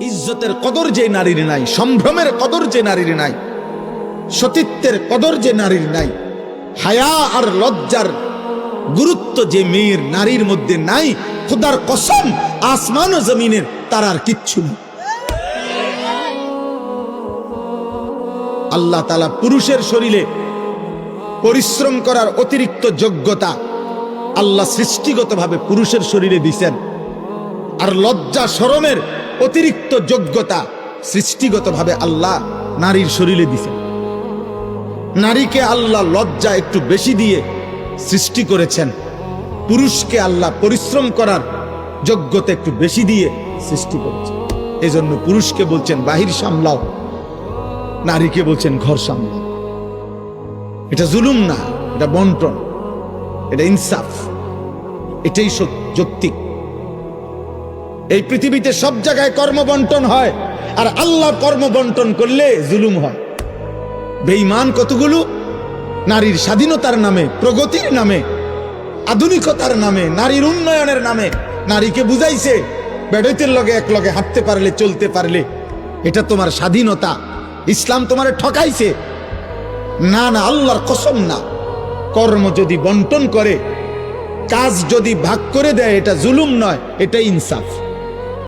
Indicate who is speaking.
Speaker 1: ইজ্জতের কদর যে নারীর নাই, সম্ভ্রমের কদর যে নারীর নাই, সতীত্বের কদর যে নারীর নাই, হায়া আর লজ্জার গুরুত্ব যে মেয়ের নারীর মধ্যে নাই, খোদার কসম আসমান ও জমিনের তার আর কিচ্ছু নেই। আল্লাহ তাআলা পুরুষের শরীরে পরিশ্রম করার অতিরিক্ত যোগ্যতা আল্লাহ সৃষ্টিগতভাবে পুরুষের শরীরে দিয়েছেন, আর লজ্জা শরমের অতিরিক্ত যোগ্যতা সৃষ্টিগতভাবে আল্লাহ নারীর শরীরে দিয়েছেন। নারীকে আল্লাহ লজ্জা একটু বেশি দিয়ে সৃষ্টি করেছেন, পুরুষকে আল্লাহ পরিশ্রম করার যোগ্যতা একটু বেশি দিয়ে সৃষ্টি করেছেন। এজন্য পুরুষকে বলছেন বাহির সামলাও, নারীকে বলছেন ঘর সামলাও। এটা জুলুম না, এটা বন্টন, এটা ইনসাফ, এটাই যৌক্তিক। এই পৃথিবীতে সব জায়গায় কর্ম বন্টন হয়, আর আল্লাহ কর্ম বন্টন করলে জুলুম হয়। বেঈমান কতগুলো নারীর স্বাধীনতার নামে, প্রগতির নামে, আধুনিকতার নামে, নারীর উন্নয়নের নামে নারীকে বুঝাইছে বেড়াইতের লগে এক লগে হাঁটতে পারলে, চলতে পারলে এটা তোমার স্বাধীনতা। ইসলাম তোমার ঠকাইছে। না না, আল্লাহর কসম না। কর্ম যদি বন্টন করে, কাজ যদি ভাগ করে দেয়, এটা জুলুম নয়, এটা ইনসাফ।